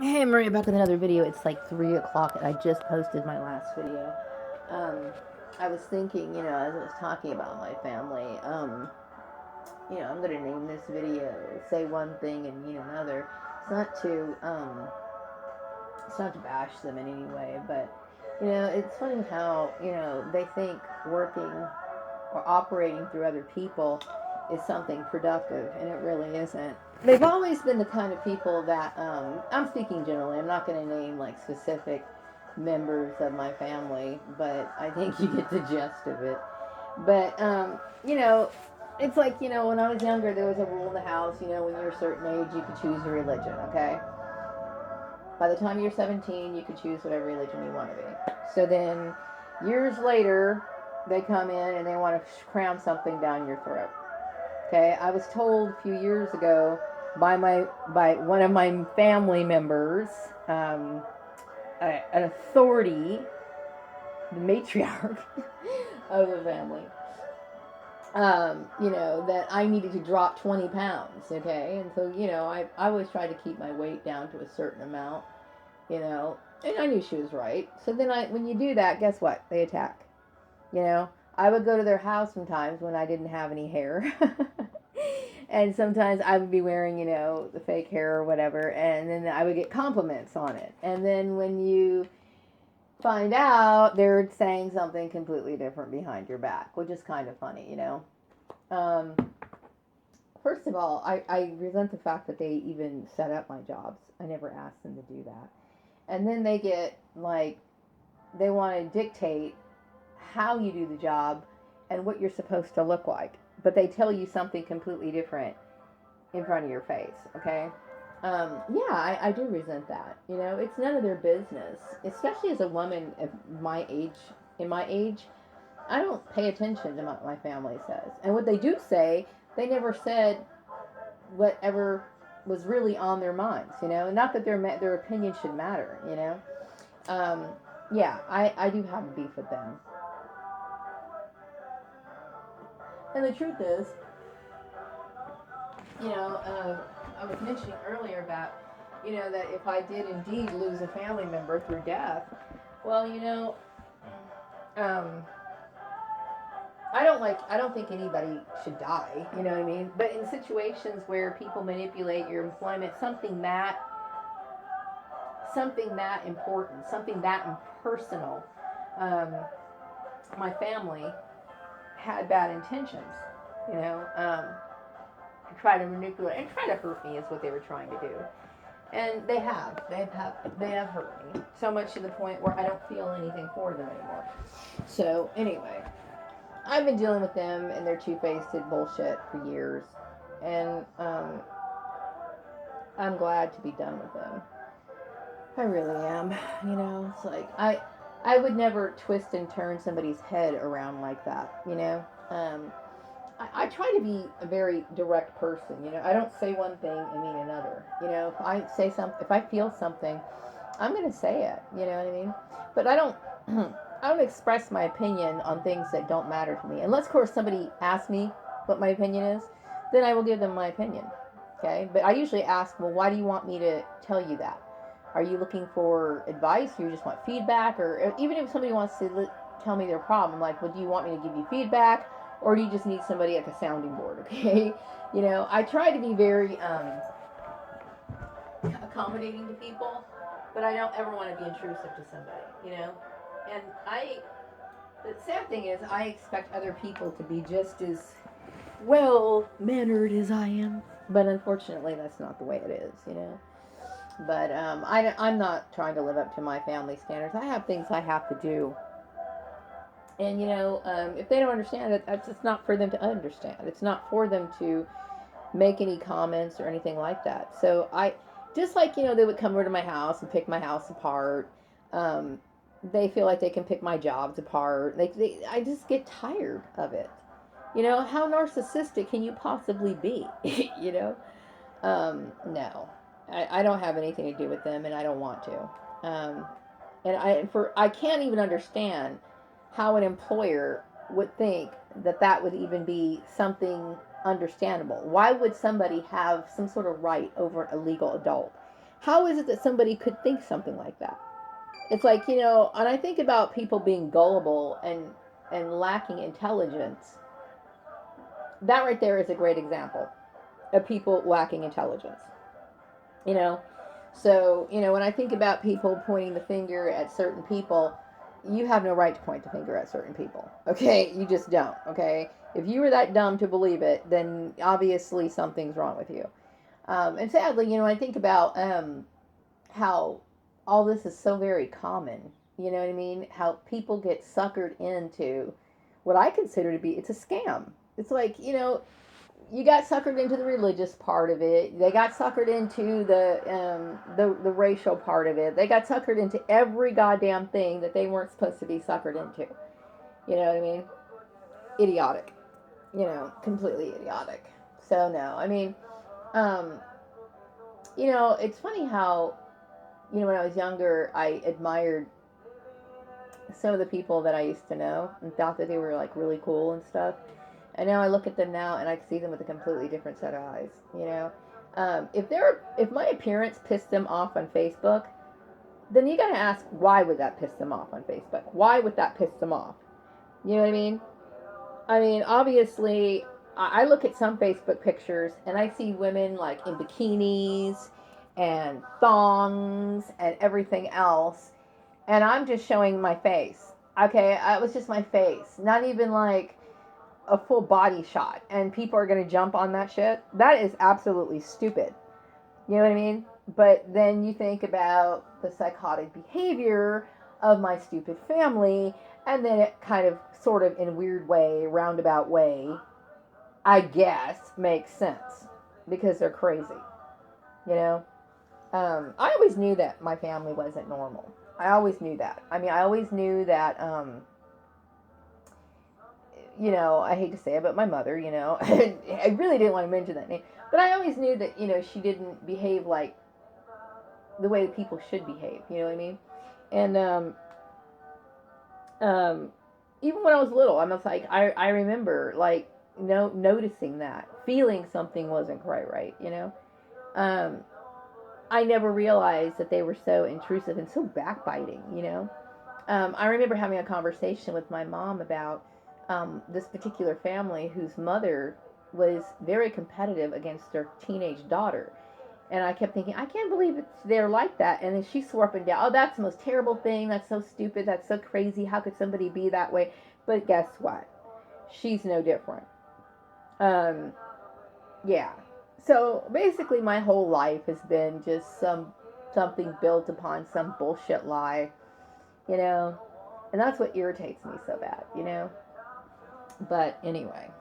Hey Maria, back with another video. It's like 3 o'clock and I just posted my last video. Um, I was thinking, as I was talking about my family, I'm going to name this video, say one thing and mean another. It's not to, it's not to bash them in any way, but, it's funny how, they think working or operating through other people is something productive, and it really isn't. They've always been the kind of people that, I'm speaking generally, I'm not going to name like specific members of my family, but I think you get the gist of it. But, it's like, when I was younger, there was a rule in the house, when you're a certain age, you could choose your religion, okay? By the time you're 17, you could choose whatever religion you want to be. So then, years later, they come in and they want to cram something down your throat. Okay, I was told a few years ago by one of my family members, an authority, the matriarch of the family, that I needed to drop 20 pounds. Okay, and so I always tried to keep my weight down to a certain amount. And I knew she was right. So then when you do that, guess what? They attack. You know, I would go to their house sometimes when I didn't have any hair. And sometimes I would be wearing, the fake hair or whatever, and then I would get compliments on it. And then when you find out, they're saying something completely different behind your back, which is kind of funny. Um, First of all, I resent the fact that they even set up my jobs. I never asked them to do that. And then they get like, they want to dictate how you do the job and what you're supposed to look like. But they tell you something completely different in front of your face, okay? Yeah, I do resent that. It's none of their business, especially as a woman of my age. In my age, I don't pay attention to what my family says. And what they do say, they never said whatever was really on their minds. Not that their opinion should matter. Um, yeah, I do have a beef with them. And the truth is, I was mentioning earlier about, that if I did indeed lose a family member through death, well, um, I don't think anybody should die, you know what I mean? But in situations where people manipulate your employment, something that important, something that personal, um, my family had bad intentions, you know, try to manipulate and try to hurt me is what they were trying to do. And they have hurt me so much to the point where I don't feel anything for them anymore. So anyway, I've been dealing with them and their two-faced bullshit for years, and I'm glad to be done with them. I really am. It's like I would never twist and turn somebody's head around like that. I try to be a very direct person. I don't say one thing and mean another. If I feel something, I'm gonna say it. You know what I mean? But I don't. I don't express my opinion on things that don't matter to me, unless, of course, somebody asks me what my opinion is. Then I will give them my opinion. Okay, but I usually ask, well, why do you want me to tell you that? Are you looking for advice, or you just want feedback, or even if somebody wants to tell me their problem, like, well, do you want me to give you feedback, or do you just need somebody like a sounding board? Okay, I try to be very accommodating to people, but I don't ever want to be intrusive to somebody. And the sad thing is, I expect other people to be just as well mannered as I am, but unfortunately, that's not the way it is. But I'm not trying to live up to my family standards. I have things I have to do. And, if they don't understand it, that's just not for them to understand. It's not for them to make any comments or anything like that. So just like, they would come over to my house and pick my house apart. They feel like they can pick my jobs apart. I just get tired of it. How narcissistic can you possibly be? No. I don't have anything to do with them, and I don't want to. And I can't even understand how an employer would think that would even be something understandable. Why would somebody have some sort of right over a legal adult? How is it that somebody could think something like that? It's like, and I think about people being gullible and lacking intelligence. That right there is a great example of people lacking intelligence. You know, so when I think about people pointing the finger at certain people, you have no right to point the finger at certain people. Okay, you just don't. Okay, if you were that dumb to believe it, then obviously something's wrong with you. And sadly, I think about how all this is so very common. You know what I mean? How people get suckered into what I consider to be it's a scam. It's like, you got suckered into the religious part of it. They got suckered into the racial part of it. They got suckered into every goddamn thing that they weren't supposed to be suckered into. You know what I mean? Idiotic. Completely idiotic. So no, I mean, um, it's funny how when I was younger, I admired some of the people that I used to know and thought that they were like really cool and stuff. And now I look at them now and I see them with a completely different set of eyes. If my appearance pissed them off on Facebook, then you gotta ask why would that piss them off on Facebook? Why would that piss them off? You know what I mean? I mean, obviously, I look at some Facebook pictures and I see women like in bikinis and thongs and everything else, and I'm just showing my face. Okay, it was just my face, not even like a full body shot, and people are going to jump on that shit. That is absolutely stupid. You know what I mean? But then you think about the psychotic behavior of my stupid family, and then it kind of, sort of, in a weird way, roundabout way, I guess, makes sense because they're crazy. You know? I always knew that my family wasn't normal. I always knew that. I mean, I always knew that, I hate to say it, but my mother, I really didn't want to mention that name, but I always knew that, she didn't behave like the way people should behave, you know what I mean? And, um, even when I was little, I was like, I remember, like, noticing that, feeling something wasn't quite right, Um, I never realized that they were so intrusive and so backbiting, I remember having a conversation with my mom about this particular family whose mother was very competitive against their teenage daughter. And I kept thinking, I can't believe they're like that. And then she swore up and down, oh, that's the most terrible thing. That's so stupid. That's so crazy. How could somebody be that way? But guess what? She's no different. Um, yeah. So basically, my whole life has been just something built upon some bullshit lie, you know. And that's what irritates me so bad. But anyway,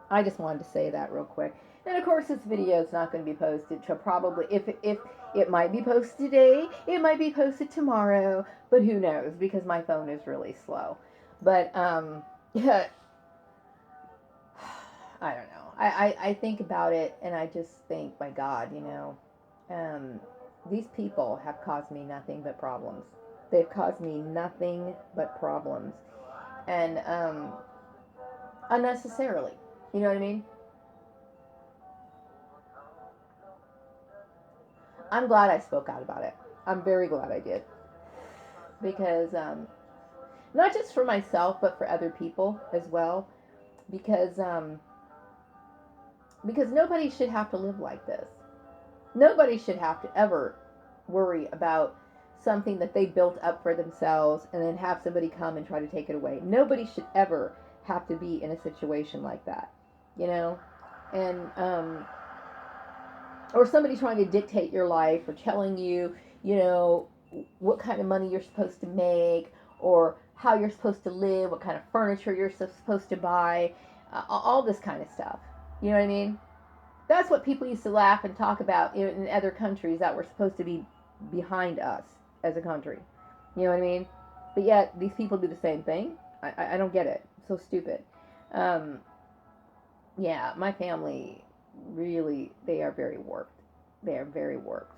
I just wanted to say that real quick. And of course, this video is not going to be posted till probably, if it might be posted today, it might be posted tomorrow, but who knows, because my phone is really slow. But yeah, I don't know. I think about it and I just think, my God, these people have caused me nothing but problems. They've caused me nothing but problems. And unnecessarily. You know what I mean? I'm glad I spoke out about it. I'm very glad I did. Because, not just for myself, but for other people as well. Because, because nobody should have to live like this. Nobody should have to ever worry about something that they built up for themselves and then have somebody come and try to take it away. Nobody should ever have to be in a situation like that, and or somebody trying to dictate your life or telling you, what kind of money you're supposed to make or how you're supposed to live, what kind of furniture you're supposed to buy, all this kind of stuff. You know what I mean? That's what people used to laugh and talk about in other countries that were supposed to be behind us as a country. You know what I mean? But yet, these people do the same thing. I don't get it. It's so stupid. Um, yeah, my family really, they are very warped. They are very warped,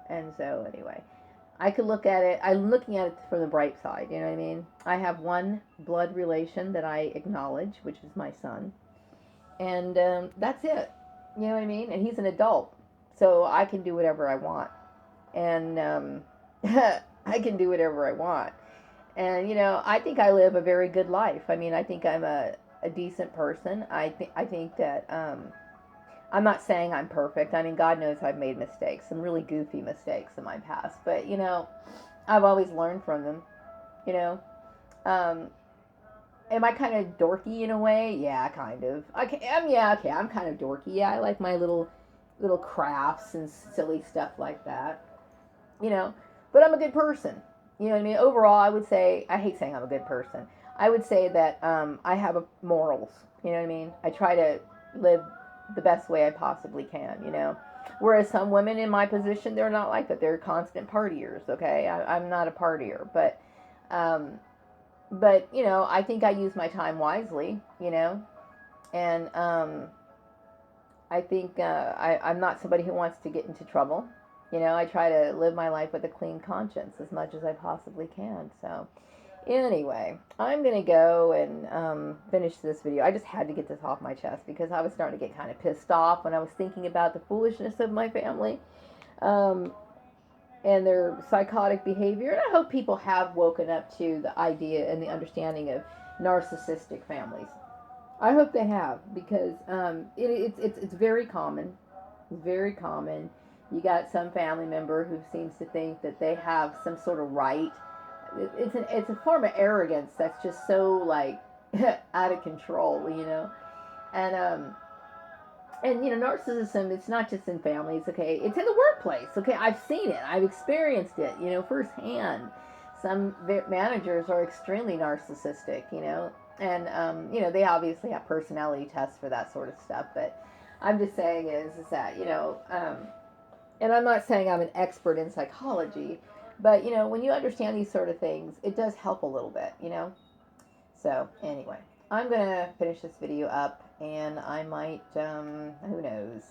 And so, anyway, I could look at it. I'm looking at it from the bright side, you know what I mean? I have one blood relation that I acknowledge, which is my son. And that's it. You know what I mean? And he's an adult. So I can do whatever I want. and I can do whatever I want. And I think I live a very good life. I mean, I think I'm a decent person. I think that I'm not saying I'm perfect. I mean, God knows I've made mistakes, some really goofy mistakes in my past. But I've always learned from them. You know, um, am I kind of dorky in a way? Yeah, kind of. Okay, yeah, okay. I'm kind of dorky. Yeah, I like my little crafts and silly stuff like that. You know, but I'm a good person. You know what I mean? Overall, I would say I hate saying I'm a good person. I would say that I have morals. You know what I mean? I try to live the best way I possibly can. Whereas some women in my position, they're not like that. They're constant partiers. Okay, I'm not a partier, um, but I think I use my time wisely. And I think I'm not somebody who wants to get into trouble. I try to live my life with a clean conscience as much as I possibly can. So, anyway, I'm going to go and finish this video. I just had to get this off my chest because I was starting to get kind of pissed off when I was thinking about the foolishness of my family um, and their psychotic behavior. And I hope people have woken up to the idea and the understanding of narcissistic families. I hope they have because it's very common. It's very common. You got some family member who seems to think that they have some sort of right. It's a form of arrogance that's just so like out of control. And narcissism. It's not just in families. Okay, it's in the workplace. Okay, I've seen it. I've experienced it. Firsthand. Some managers are extremely narcissistic. And they obviously have personality tests for that sort of stuff. But I'm just saying is that and I'm not saying I'm an expert in psychology, but when you understand these sort of things, it does help a little bit. So anyway, I'm gonna finish this video up, and I might, who knows?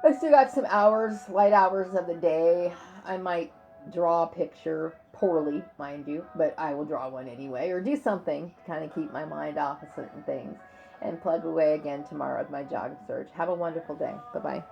I still got some hours, light hours of the day. I might draw a picture, poorly, mind you, but I will draw one anyway, or do something to kind of keep my mind off of certain things, and plug away again tomorrow with my job search. Have a wonderful day. Bye bye.